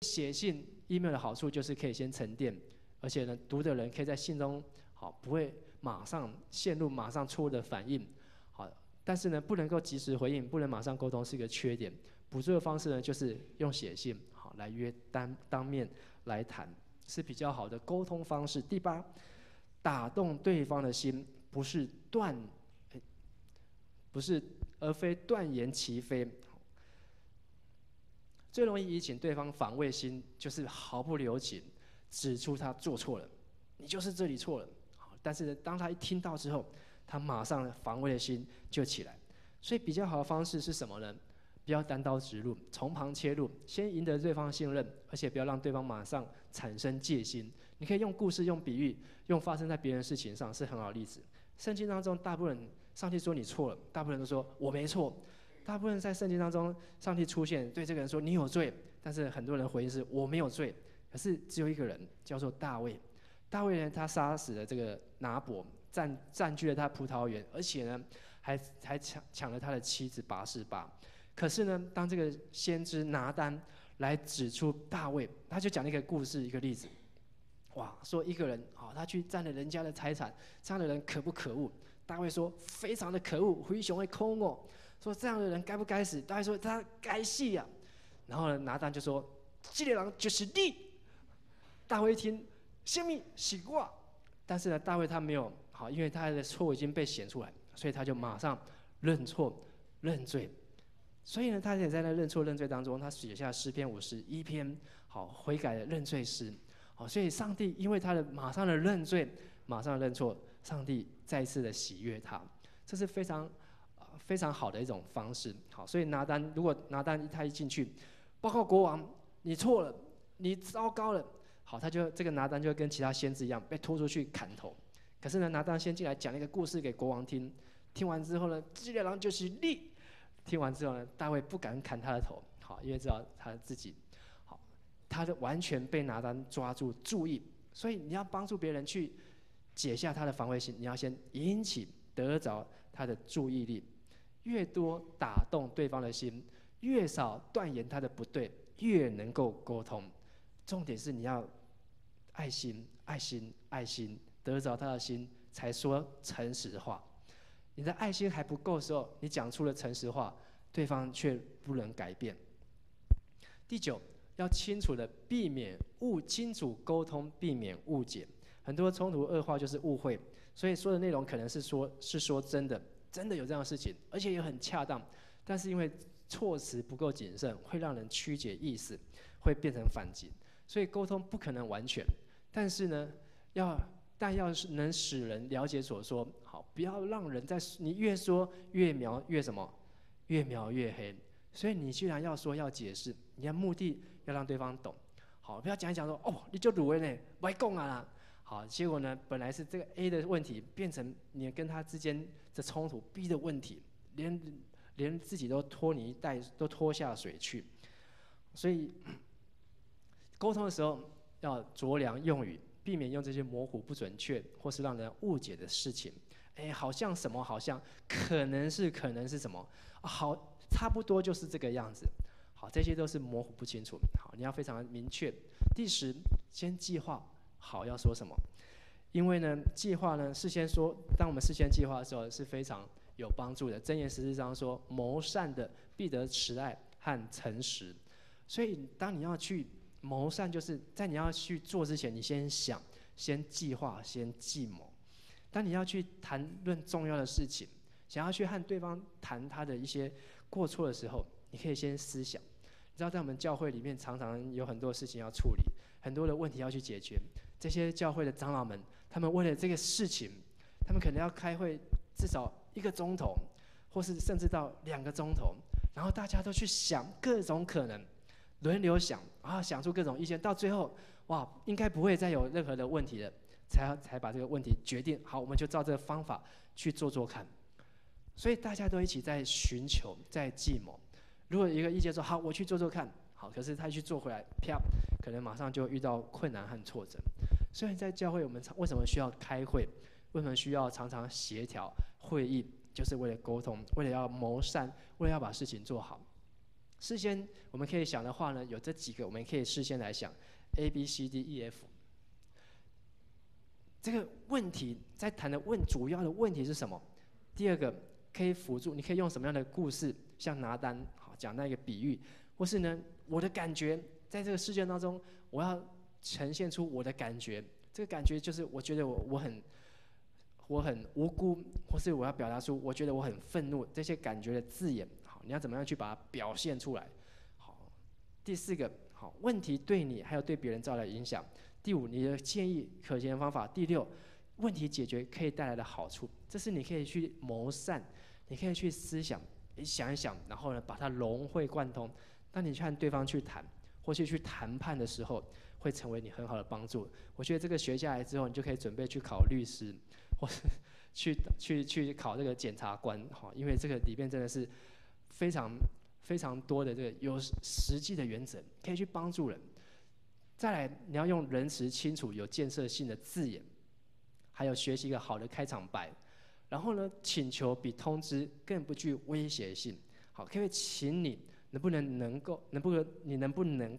写信 email 的好处就是可以先沉淀，而且呢，读的人可以在信中不会马上陷入马上错误的反应，但是呢，不能够及时回应，不能马上沟通是一个缺点。补足的方式呢，就是用写信来约当面来谈，是比较好的沟通方式。第8，打动对方的心，而非断言其非。最容易引起对方防卫心，就是毫不留情指出他做错了，你就是这里错了。但是当他一听到之后，他马上防卫的心就起来。所以比较好的方式是什么呢？不要单刀直入，从旁切入，先赢得对方信任，而且不要让对方马上产生戒心。你可以用故事、用比喻、用发生在别人的事情上，是很好的例子。圣经当中，大部分人上帝说你错了，大部分人都说我没错。大部分在圣经当中，上帝出现对这个人说你有罪，但是很多人回应是我没有罪。可是只有一个人叫做大卫，大卫呢，他杀死了这个拿伯，占据了他葡萄园，而且呢还抢了他的妻子拔示巴。可是呢，当这个先知拿单来指出大卫，他就讲了一个故事，一个例子。说一个人他去占了人家的财产，这样的人可不可恶？大卫说非常的可恶，灰熊会空哦。说这样的人该不该死？大卫说他该死呀。然后呢，拿单就说这个人就是你。大卫一听，什么是我？但是呢，大卫他没有因为他的错误已经被显出来，所以他就马上认错认罪。所以呢，他也在那认错认罪当中，他写下诗篇51篇悔改的认罪诗。所以上帝因为他的马上的认罪，马上的认错，上帝再次的喜悦他，这是非常好的一种方式。所以如果拿单他一进去，报告国王，你错了，你糟糕了，这个拿单就跟其他先知一样被拖出去砍头。可是呢，拿单先进来讲一个故事给国王听，听完之后呢，这个人就是你。听完之后呢，大卫不敢砍他的头，因为知道他自己。他的完全被拿单抓住注意，所以你要帮助别人去解下他的防卫心，你要先引起得着他的注意力，越多打动对方的心，越少断言他的不对，越能够沟通。重点是你要爱心，爱心，爱心，得着他的心，才说诚实话。你的爱心还不够的时候，你讲出了诚实话，对方却不能改变。第9，要清楚的清楚沟通，避免误解。很多冲突恶化就是误会，所以说的内容可能是说真的有这样的事情，而且也很恰当，但是因为措辞不够谨慎，会让人曲解意思，会变成反击。所以沟通不可能完全，但是呢，要能使人了解所说，不要让人你越说越描越黑。所以你既然要说要解释，你的目的要让对方懂，不要讲一讲说你就鲁呢，不要讲啊啦，结果呢，本来是这个 A 的问题，变成你跟他之间的冲突 B 的问题，连自己都拖下水去。所以沟通的时候要酌量用语，避免用这些模糊不准确或是让人误解的事情。好像什么，好像可能是什么，差不多就是这个样子。这些都是模糊不清楚。你要非常明确。第10，先计划好要说什么，因为呢，计划呢事先说，当我们事先计划的时候是非常有帮助的。箴言14章说，谋善的必得慈爱和诚实。所以当你要去谋善，就是在你要去做之前，你先想，先计划，先计谋。当你要去谈论重要的事情，想要去和对方谈他的一些过错的时候，你可以先思想。你知道在我们教会里面常常有很多事情要处理，很多的问题要去解决。这些教会的长老们，他们为了这个事情，他们可能要开会至少1个钟头，或是甚至到2个钟头，然后大家都去想各种可能，轮流想，然后想出各种意见，到最后应该不会再有任何的问题了，才把这个问题决定好，我们就照这个方法去做看。所以大家都一起在寻求，在计谋。如果一个意见说好，我去做看，好，可是他去做回来，啪，可能马上就遇到困难和挫折。所以在教会，我们为什么需要开会？为什么需要常常协调会议？就是为了沟通，为了要谋善，为了要把事情做好。事先我们可以想的话呢，有这几个我们可以事先来想 A B C D E F。这个问题在谈的主要的问题是什么？第二个可以辅助，你可以用什么样的故事，像拿单好讲那个比喻，或是呢我的感觉，在这个事件当中，我要呈现出我的感觉。这个感觉就是我觉得我很无辜，或是我要表达出我觉得我很愤怒这些感觉的字眼。好，你要怎么样去把它表现出来？好，第四个好，问题对你还有对别人造来影响。第五，你的建议可行的方法。第六，问题解决可以带来的好处，这是你可以去谋善，你可以去思想，想一想，然后呢把它融会贯通。当你和对方去谈，或是去谈判的时候，会成为你很好的帮助。我觉得这个学下来之后，你就可以准备去考律师，或是去考这个检察官，哈，因为这个里面真的是非常多的这个有实际的原则，可以去帮助人。再来，你要用仁慈、清楚、有建设性的字眼，还有学习一个好的开场白。然后呢，请求比通知更不具威胁性。好，可以请你能不能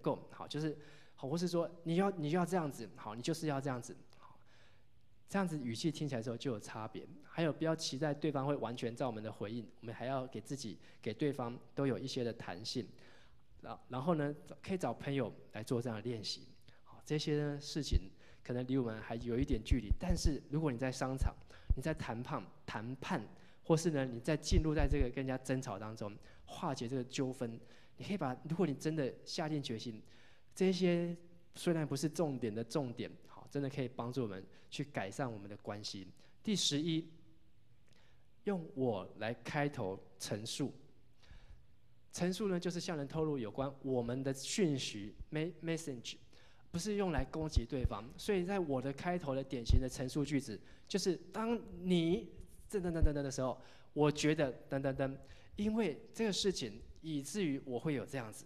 够好，就是好，或是说你要这样子，好，你就是要这样子，好，这样子语气听起来之后就有差别。还有不要期待对方会完全照我们的回应，我们还要给自己、给对方都有一些的弹性。然后呢，可以找朋友来做这样的练习。好，这些呢事情可能离我们还有一点距离，但是如果你在商场，你在谈判，或是呢你在进入在这个跟人家争吵当中，化解这个纠纷，你可以如果你真的下定决心，这些虽然不是重点的重点，好，真的可以帮助我们去改善我们的关系。第11，用我来开头陈述。陈述呢，就是向人透露有关我们的讯息 （message）， 不是用来攻击对方。所以在我的开头的典型的陈述句子，就是当你等等等等的时候，我觉得等等等，因为这个事情以至于我会有这样子。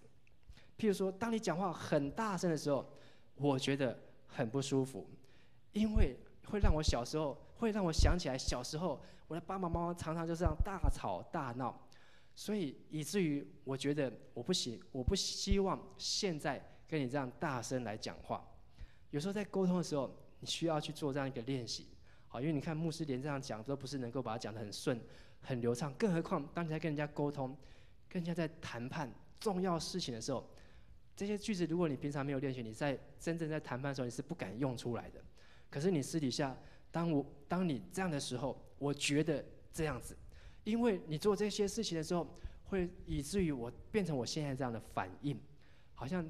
譬如说，当你讲话很大声的时候，我觉得很不舒服，因为会让我想起来小时候，我的爸爸妈妈常常就这样大吵大闹。所以以至于我觉得我不希望现在跟你这样大声来讲话。有时候在沟通的时候，你需要去做这样一个练习，好，因为你看牧师连这样讲都不是能够把它讲得很顺、很流畅，更何况当你在跟人家沟通、跟人家在谈判重要事情的时候，这些句子如果你平常没有练习，你在真正在谈判的时候你是不敢用出来的。可是你私底下，当你这样的时候，我觉得这样子。因为你做这些事情的时候，会以至于我变成我现在这样的反应，好像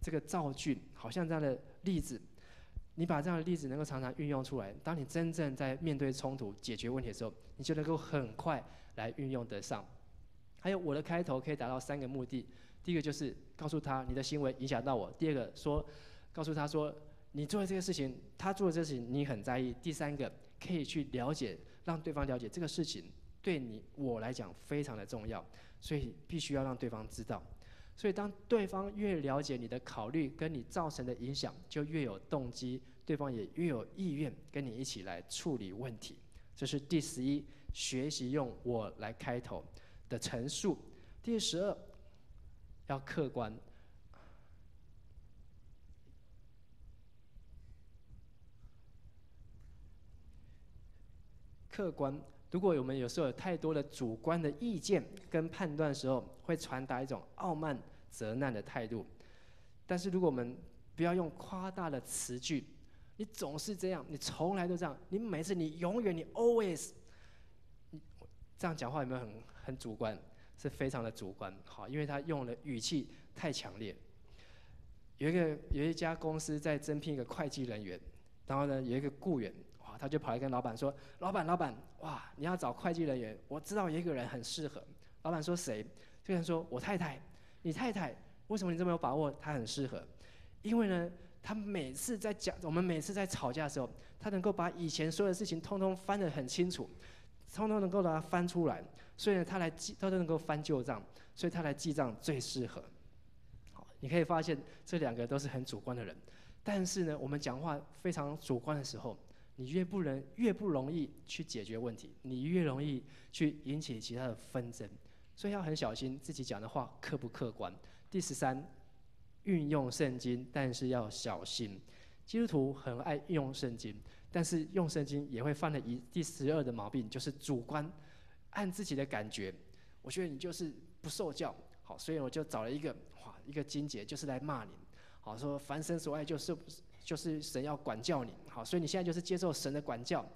这个造句，好像这样的例子，你把这样的例子能够常常运用出来，当你真正在面对冲突、解决问题的时候，你就能够很快来运用得上。还有我的开头可以达到3个目的：第一个就是告诉他你的行为影响到我；第二个告诉他说你做的这个事情，他做的这个事情你很在意；第3个可以去了解，让对方了解这个事情。对我来讲非常的重要，所以必须要让对方知道。所以当对方越了解你的考虑跟你造成的影响，就越有动机，对方也越有意愿跟你一起来处理问题。这是第11，学习用我来开头的陈述。第12，要客观。客观，如果我们有时候有太多的主观的意见跟判断的时候，会传达一种傲慢、责难的态度。但是如果我们不要用夸大的词句，你总是这样，你从来都这样，你每次你永远你 always， 这样讲话有没有很主观？是非常的主观，好，因为他用的语气太强烈。有一家公司在征聘一个会计人员，然后呢有一个雇员。他就跑来跟老板说：“老板，哇，你要找会计人员，我知道有一个人很适合。”老板说：“谁？”这个人说：“我太太。”“你太太？为什么你这么有把握？她很适合？”因为呢，我们每次在吵架的时候，他能够把以前所有的事情通通翻得很清楚，通通能够把它翻出来，所以呢，他都能够翻旧账，所以他来记账最适合。好，你可以发现这2个都是很主观的人，但是呢，我们讲话非常主观的时候，你越不容易去解决问题，你越容易去引起其他的纷争。所以要很小心自己讲的话客不客观。第13，运用圣经，但是要小心。基督徒很爱运用圣经，但是用圣经也会犯了第12的毛病，就是主观，按自己的感觉。我觉得你就是不受教，好，所以我就找了一个经节，就是来骂你，好，说凡神所爱就是神要管教你，好，所以你现在就是接受神的管教，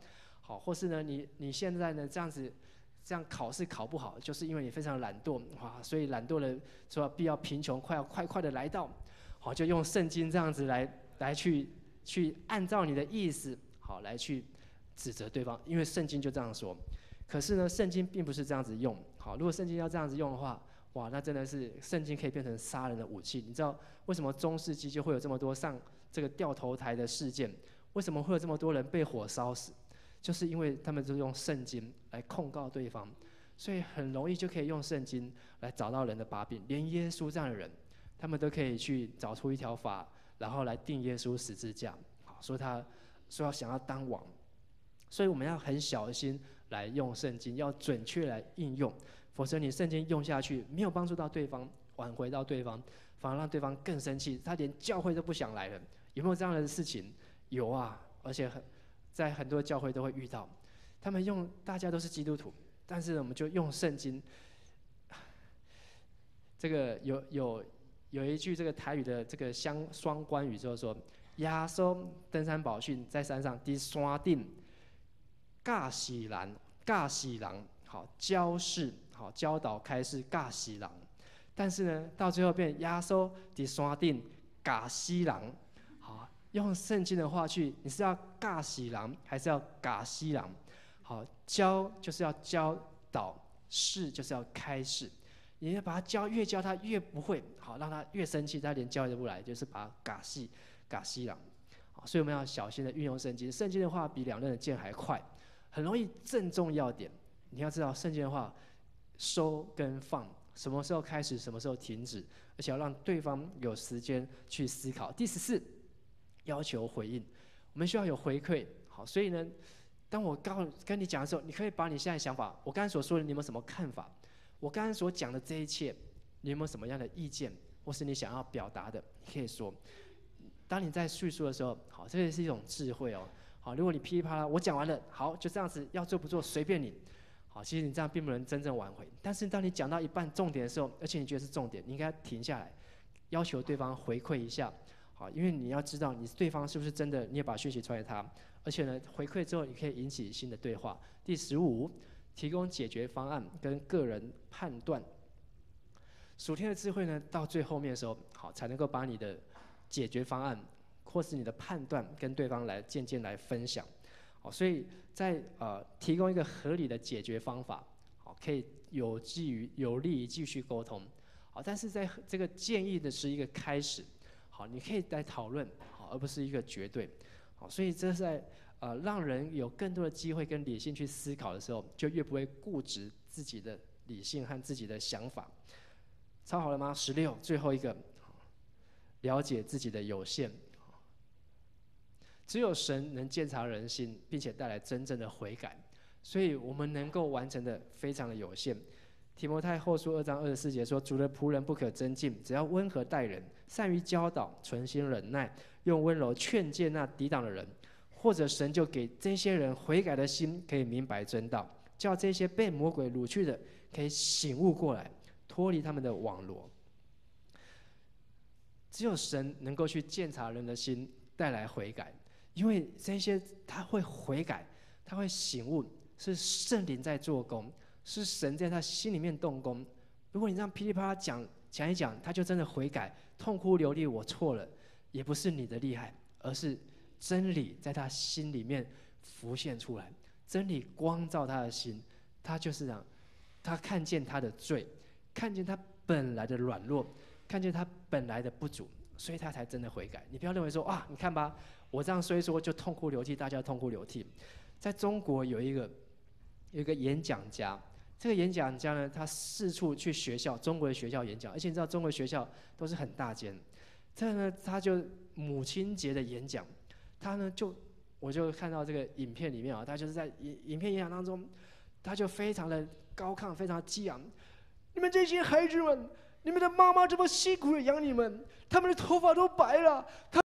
好，或是呢你现在呢这样考试考不好，就是因为你非常懒惰，所以懒惰了说必要贫穷快的来到，好，就用圣经这样子来去按照你的意思，好，来去指责对方，因为圣经就这样说。可是呢，圣经并不是这样子用，好，如果圣经要这样子用的话，哇，那真的是圣经可以变成杀人的武器。你知道为什么中世纪就会有这么多上这个掉头台的事件？为什么会有这么多人被火烧死？就是因为他们就用圣经来控告对方，所以很容易就可以用圣经来找到人的把柄。连耶稣这样的人，他们都可以去找出一条法，然后来定耶稣十字架，好，说要想要当王。所以我们要很小心来用圣经，要准确来应用，否则你圣经用下去没有帮助到对方，挽回到对方，反而让对方更生气，他连教会都不想来了。有没有这样的事情？有啊，而且在很多教会都会遇到。他们大家都是基督徒，但是我们就用圣经。这个有一句这个台语的这个双关语，就是说，耶稣登山宝训在山上，在山顶教死人，好，教导开示教死人。但是呢，到最后变耶稣在山顶教死人，好，用圣经的话去，你是要教死人还是要教死人？好，教就是要教导，示就是要开示。你要把他越教他越不会，好，让他越生气，他连教也不来，就是把他教死人。好，所以我们要小心的运用圣经。圣经的话比两刃的剑还快，很容易正中要点。你要知道圣经的话，收跟放，什么时候开始，什么时候停止，而且要让对方有时间去思考。第14，要求回应，我们需要有回馈。好，所以呢，当我跟你讲的时候，你可以把你现在的想法，我刚才所说的，你有没有什么看法？我刚才所讲的这一切，你有没有什么样的意见，或是你想要表达的？你可以说。当你在叙述的时候，好，这也是一种智慧哦。好，如果你噼里啪啦，我讲完了，好，就这样子，要做不做随便你。好，其实你这样并不能真正挽回。但是当你讲到一半重点的时候，而且你觉得是重点，你应该停下来，要求对方回馈一下。好，因为你要知道，对方是不是真的，你也把讯息传给他。而且呢，回馈之后，你可以引起新的对话。第15，提供解决方案跟个人判断。属天的智慧呢，到最后面的时候，好，才能够把你的解决方案或是你的判断跟对方来渐渐来分享。好，所以在提供一个合理的解决方法，好，可以有利于继续沟通。好，但是在这个建议的是一个开始，好，你可以来讨论，好，而不是一个绝对。好，所以这是在让人有更多的机会跟理性去思考的时候，就越不会固执自己的理性和自己的想法。抄好了吗？16，最后一个，了解自己的有限。只有神能鉴察人心，并且带来真正的悔改，所以我们能够完成的非常的有限。提摩太后书2章24节说：“主的仆人不可争竞，只要温和待人，善于教导，存心忍耐，用温柔劝诫那抵挡的人。或者神就给这些人悔改的心，可以明白真道，叫这些被魔鬼掳去的可以醒悟过来，脱离他们的网罗。”只有神能够去鉴察人的心，带来悔改。因为这些他会悔改，他会醒悟，是圣灵在做工，是神在他心里面动工。如果你这样噼里啪啦讲一讲，他就真的悔改，痛哭流涕，我错了，也不是你的厉害，而是真理在他心里面浮现出来，真理光照他的心，他就是这样，他看见他的罪，看见他本来的软弱，看见他本来的不足，所以他才真的悔改。你不要认为说啊，你看吧，我这样说一说就痛哭流涕，大家痛哭流涕。在中国有一个演讲家，这个演讲家呢，他四处去学校，中国的学校演讲，而且你知道中国的学校都是很大间。这呢，他就母亲节的演讲，他呢我就看到这个影片里面啊，他就是在影片演讲当中，他就非常的高亢，非常的激昂。你们这些孩子们，你们的妈妈这么辛苦的养你们，他们的头发都白了，